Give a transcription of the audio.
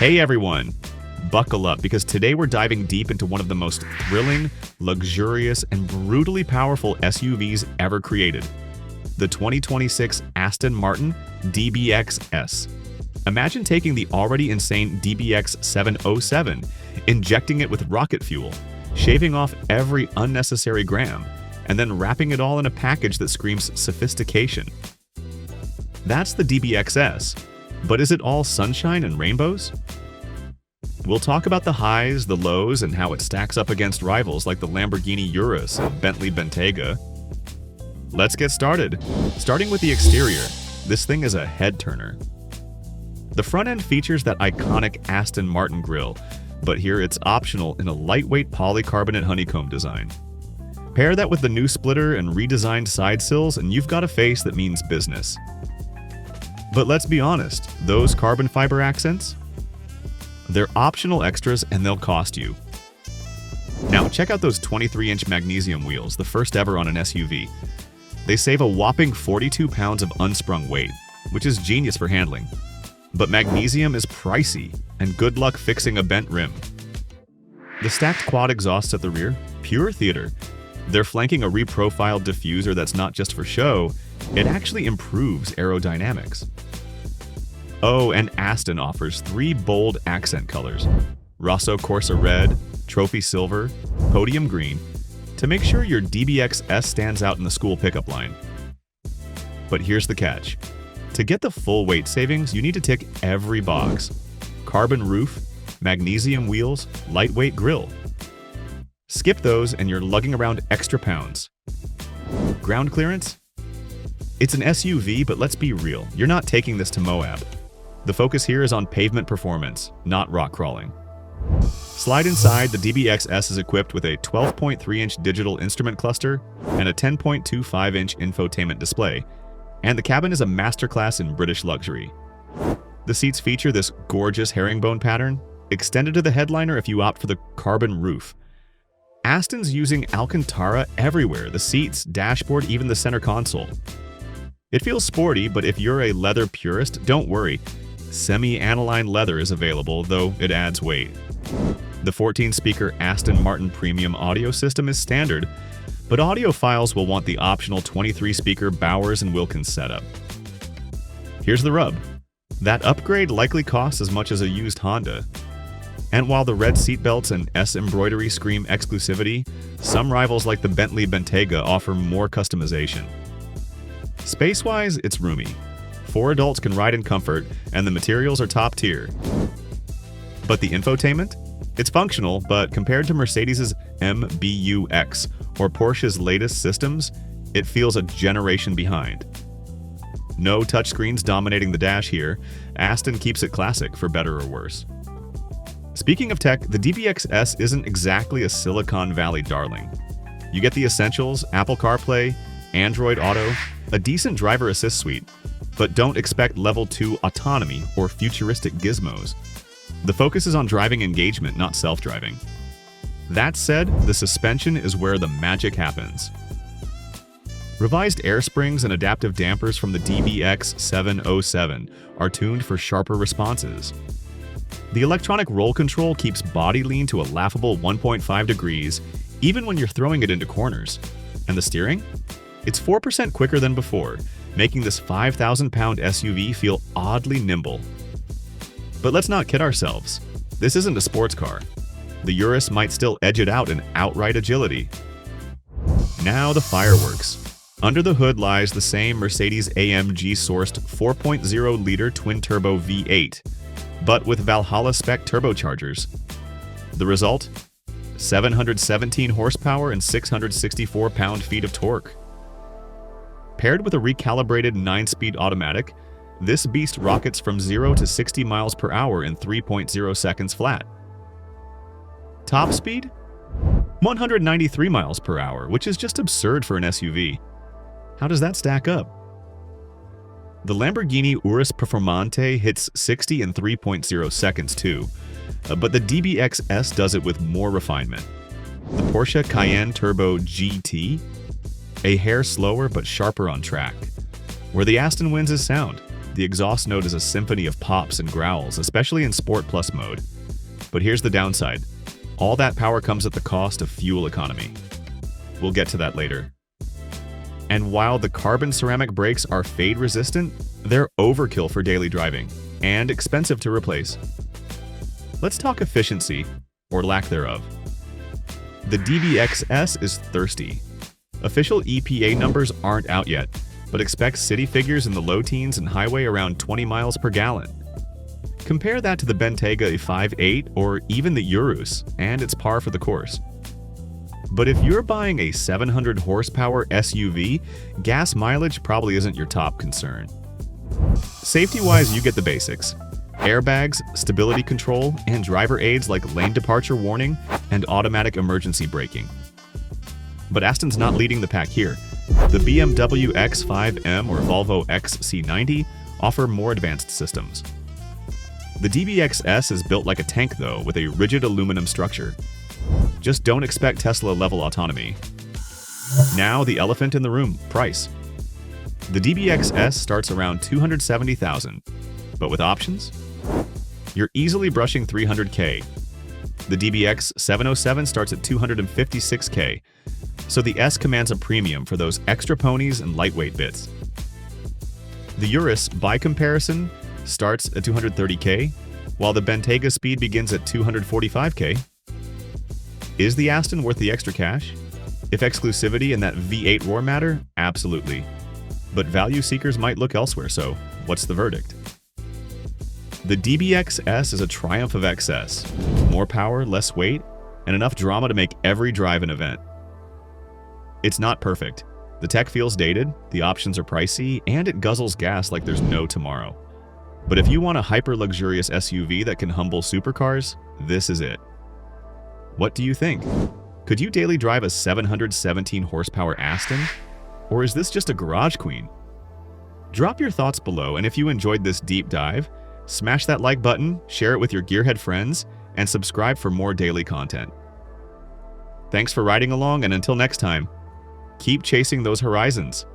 Hey everyone! Buckle up because today we're diving deep into one of the most thrilling, luxurious, and brutally powerful SUVs ever created. The 2026 Aston Martin DBX S. Imagine taking the already insane DBX 707, injecting it with rocket fuel, shaving off every unnecessary gram, and then wrapping it all in a package that screams sophistication. That's the DBX S. But is it all sunshine and rainbows? We'll talk about the highs, the lows, and how it stacks up against rivals like the Lamborghini Urus and Bentley Bentayga. Let's get started. Starting with the exterior, this thing is a head-turner. The front end features that iconic Aston Martin grille, but here it's optional in a lightweight polycarbonate honeycomb design. Pair that with the new splitter and redesigned side sills and you've got a face that means business. But let's be honest, those carbon fiber accents? They're optional extras and they'll cost you. Now check out those 23-inch magnesium wheels, the first ever on an SUV. They save a whopping 42 pounds of unsprung weight, which is genius for handling. But magnesium is pricey, and good luck fixing a bent rim. The stacked quad exhausts at the rear? Pure theater. They're flanking a reprofiled diffuser that's not just for show, it actually improves aerodynamics. Oh, and Aston offers 3 bold accent colors: Rosso Corsa Red, Trophy Silver, Podium Green, to make sure your DBX S stands out in the school pickup line. But here's the catch. To get the full weight savings, you need to tick every box: carbon roof, magnesium wheels, lightweight grille. Skip those and you're lugging around extra pounds. Ground clearance? It's an SUV, but let's be real, you're not taking this to Moab. The focus here is on pavement performance, not rock crawling. Slide inside, the DBX S is equipped with a 12.3-inch digital instrument cluster and a 10.25-inch infotainment display, and the cabin is a masterclass in British luxury. The seats feature this gorgeous herringbone pattern, extended to the headliner if you opt for the carbon roof. Aston's using Alcantara everywhere: the seats, dashboard, even the center console. It feels sporty, but if you're a leather purist, don't worry. Semi-aniline leather is available, though it adds weight. The 14-speaker Aston Martin premium audio system is standard, but audiophiles will want the optional 23-speaker Bowers & Wilkins setup. Here's the rub. That upgrade likely costs as much as a used Honda. And while the red seatbelts and S embroidery scream exclusivity, some rivals like the Bentley Bentayga offer more customization. Space-wise, it's roomy. 4 adults can ride in comfort, and the materials are top tier. But the infotainment? It's functional, but compared to Mercedes' MBUX or Porsche's latest systems, it feels a generation behind. No touchscreens dominating the dash here. Aston keeps it classic, for better or worse. Speaking of tech, the DBX S isn't exactly a Silicon Valley darling. You get the essentials: Apple CarPlay, Android Auto, a decent driver assist suite, but don't expect level 2 autonomy or futuristic gizmos. The focus is on driving engagement, not self-driving. That said, the suspension is where the magic happens. Revised air springs and adaptive dampers from the DBX 707 are tuned for sharper responses. The electronic roll control keeps body lean to a laughable 1.5 degrees, even when you're throwing it into corners. And the steering? It's 4% quicker than before, making this 5,000-pound SUV feel oddly nimble. But let's not kid ourselves. This isn't a sports car. The Urus might still edge it out in outright agility. Now the fireworks. Under the hood lies the same Mercedes-AMG-sourced 4.0-liter twin-turbo V8, but with Valhalla-spec turbochargers. The result? 717 horsepower and 664 pound-feet of torque. Paired with a recalibrated 9-speed automatic, this beast rockets from 0 to 60 miles per hour in 3.0 seconds flat. Top speed? 193 miles per hour, which is just absurd for an SUV. How does that stack up? The Lamborghini Urus Performante hits 60 in 3.0 seconds too, but the DBX S does it with more refinement. The Porsche Cayenne Turbo GT? A hair slower but sharper on track. Where the Aston wins is sound. The exhaust note is a symphony of pops and growls, especially in Sport Plus mode. But here's the downside. All that power comes at the cost of fuel economy. We'll get to that later. And while the carbon ceramic brakes are fade resistant, they're overkill for daily driving and expensive to replace. Let's talk efficiency, or lack thereof. The DBX S is thirsty. Official EPA numbers aren't out yet, but expect city figures in the low teens and highway around 20 miles per gallon. Compare that to the Bentayga 5.8 or even the Urus, and it's par for the course. But if you're buying a 700 horsepower SUV, gas mileage probably isn't your top concern. Safety-wise, you get the basics. Airbags, stability control, and driver aids like lane departure warning and automatic emergency braking. But Aston's not leading the pack here. The BMW X5M or Volvo XC90 offer more advanced systems. The DBX S is built like a tank though, with a rigid aluminum structure. Just don't expect Tesla-level autonomy. Now the elephant in the room, price. The DBX S starts around $270,000, but with options, you're easily brushing $300K. The DBX 707 starts at $256K, so the S commands a premium for those extra ponies and lightweight bits. The Urus, by comparison, starts at $230K, while the Bentayga speed begins at $245K. Is the Aston worth the extra cash? If exclusivity and that V8 roar matter, absolutely. But value seekers might look elsewhere, so what's the verdict? The DBX S is a triumph of excess. More power, less weight, and enough drama to make every drive an event. It's not perfect. The tech feels dated, the options are pricey, and it guzzles gas like there's no tomorrow. But if you want a hyper-luxurious SUV that can humble supercars, this is it. What do you think? Could you daily drive a 717 horsepower Aston? Or is this just a garage queen? Drop your thoughts below, and if you enjoyed this deep dive, smash that like button, share it with your gearhead friends, and subscribe for more daily content. Thanks for riding along, and until next time, keep chasing those horizons.